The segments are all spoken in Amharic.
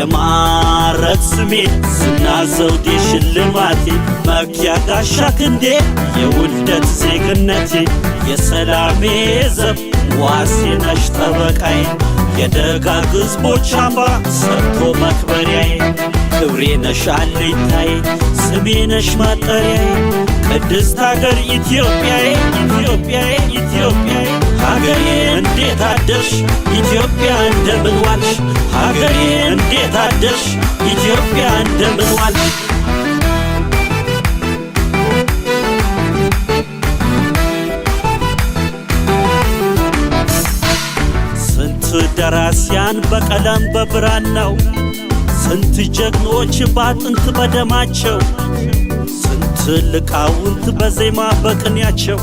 የማዕረግ ስሜ ዝና ዘውዴ ሽልማቴ መኪያ ጋሻ ክንዴ የውልደት ዜግነቴ የሰላሜ ዘብ ዋሴ ነሽ ጠበቃዬ የደጋግ ሕዝቦች አምባ ሰጥቶ መክበሪያዬ ክብሬ ነሽ አለኝታዬ ስሜ ነሽ ማጠሪያዬ ቅድስት ሀገር ኢትዮጵያዬ ኢትዮጵያዬ ኢትዮጵያዬ ሀገሬ እንዴት አደርሽ ኢትዮጵያ እንደምን ዋልሽ ሀገሬ እንዴት አደርሽ ኢትዮጵያ እንደምን ዋልሽ ስንት ደራሲያን በቀለም በብራናው ስንት ጀግኖች ባጥንት በደማቸው ስንት ልቃውንት በዜማ በቅኔያቸው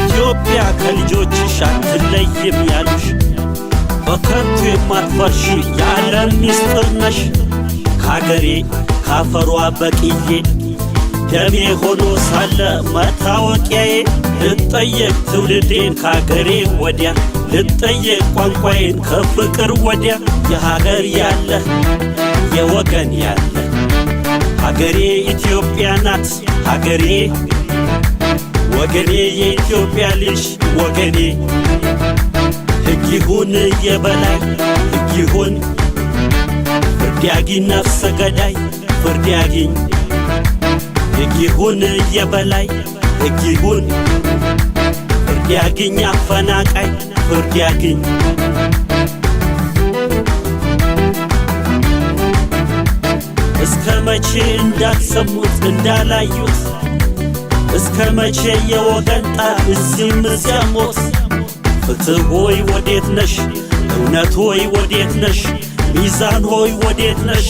ኢትዮጵያ ከልጆችሽ አትለይም ያሉሽ በከንቱ የማትፈርሺ የዓለም ሚስጥር ነሽ ከአገሬ ካፈሯ በቅዬ ደሜ ሆኖ ሳለ መታወቂያዬ ልጠየቅ ትውልዴን ከአገሬ ወዲያ ልጠየቅ ቋንቋዬን ከፍቅር ወዲያ የሀገር ያለ የወገን ያለ ሀገሬ ኢትዮጵያ ናት ሀገሬ ወገኔ የኢትዮጵያ ልጅ ወገኔ ሕግ ይሁን የበላይ ሕግ ይሁን ፍርድ ያግኝ ነፍሰ ገዳይ ፍርድ ያግኝ ሕግ ይሁን የበላይ ሕግ ይሁን ፍርድ ያግኝ አፈናቃይ ፍርድ ያግኝ እስከ መቼ እንዳልሰሙት እንዳላዩት እስከ መቼ የወገን ጣር እዚህም እዚያም ሞት ፍትሕ ሆይ ወዴት ነሽ እውነት ሆይ ወዴት ነሽ ሚዛን ሆይ ወዴት ነሽ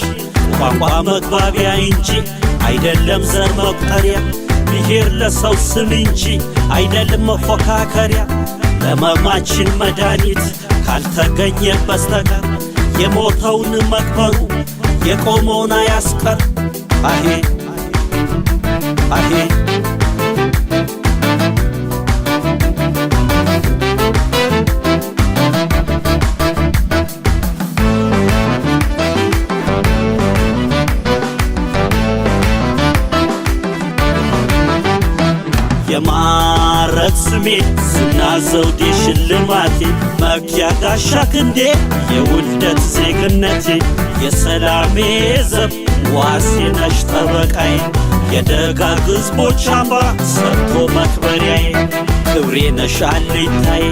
ቋንቋ መግባቢያ እንጂ አይደለም ዘር መቁጠሪያ ብሔር ለሰው ስም እንጂ አይደለም መፎካከሪያ ለሕመማችን መድኃኒት ካልተገኘ በስተቀር የሞተውን መቅበሩ የቆመውን አያስቀር አሄ አሄ የማዕረግ ስሜ ዝና ዘውዴ ሽልማቴ መኪያ ጋሻ ክንዴ የውልደት ዜግነቴ የሰላሜ ዘብ ዋሴ ነሽ ጠበቃዬ የደጋግ ሕዝቦች አምባ ሰጥቶ መክበሪያዬ ክብሬ ነሽ አለኝታዬ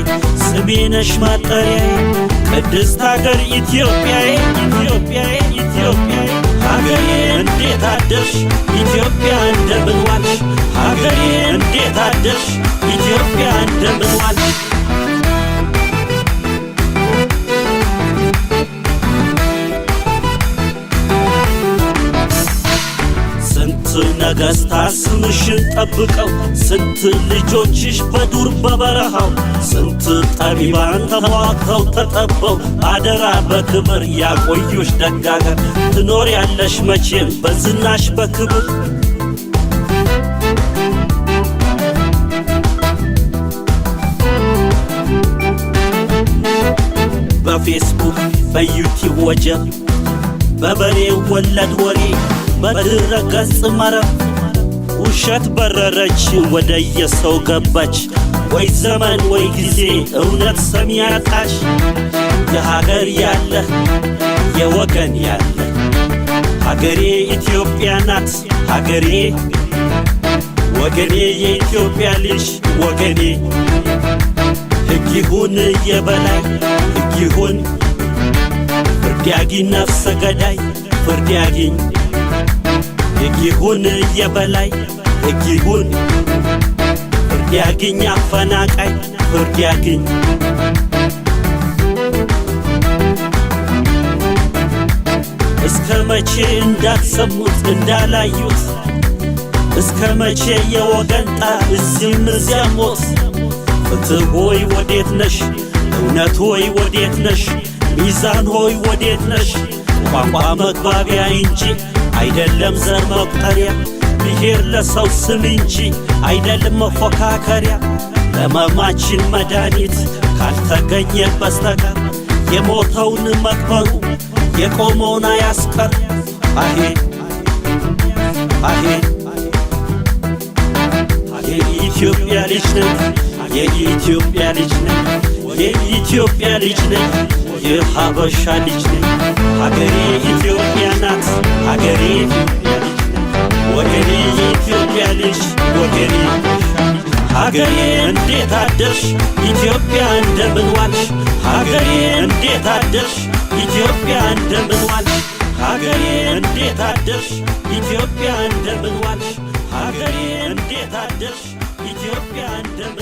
ስሜ ነሽ ማጠሪያዬ ቅድስት ሀገር ኢትዮጵያዬ ኢትዮጵያዬ ኢትዮጵያዬ ሀገሬ እንዴት አደርሽ ኢትዮጵያ እንደምን ዋልሽ ሀገሬ እንዴት አደርሽ ኢትዮጵያ እንደምን ዋልሽ ስንት ነገሥታት ስምሽን ጠብቀው ስንት ልጆችሽ በዱር በበረሃው ስንት ጠቢባን ተሟግተው ተጠበው አደራ በክብር ያቆዩሽ ደጋገር ትኖር ያለሽ መቼም በዝናሽ በክብር በፌስቡክ በዩቲዩብ ወጀብ በበሬ ወለድ ወሬ በድረ ገጽ መረብ ውሸት በረረች ወደየሰው ገባች ወይ ዘመን ወይ ጊዜ እውነት ሰሚ ያጣሽ የሀገር ያለ የወገን ያለ ሀገሬ ኢትዮጵያ ናት ሀገሬ ወገኔ የኢትዮጵያ ልጅ ወገኔ ሕግ ይሁን የበላይ ሕግ ይሁን ፍርድ ያግኝ ነፍሰ ገዳይ ፍርድ ያግኝ ሕግ ይሁን የበላይ ሕግ ይሁን ፍርድ ያግኝ አፈናቃይ ፍርድ ያግኝ እስከ መቼ እንዳልሰሙት እንዳላዩት እስከ መቼ የወገን ጣር እዚህም እዚያም ሞት ፍትሕ ሆይ ወዴት ነሽ እውነት ሆይ ወዴት ነሽ ሚዛን ሆይ ወዴት ነሽ ቋንቋ መግባቢያ እንጂ አይደለም ዘር መቁጠሪያ ብሔር ለሰው ስም እንጂ አይደለም መፎካከሪያ ለሕመማችን መድኃኒት ካልተገኘ በስተቀር የሞተውን መቅበሩ የቆመውን አያስቀር አሄ አሄ የኢትዮጵያ ልጅ ነኝ የኢትዮጵያ ልጅ ነኝ የኢትዮጵያ ልጅ ነኝ የሀበሻ ልጅ ነኝ ሀገሬ ኢትዮጵያ ናት ሀገሬ ወገኔ የኢትዮጵያ ልጅ ወገኔ ሀገሬ እንዴት አደርሽ ኢትዮጵያ እንደምን ዋልሽ ሀገሬ እንዴት አደርሽ ኢትዮጵያ እንደምን ዋልሽ ሀገሬ እንዴት አደርሽ ኢትዮጵያ እንደምን ዋልሽ ሀገሬ እንዴት አደርሽ ኢትዮጵያ እንደምን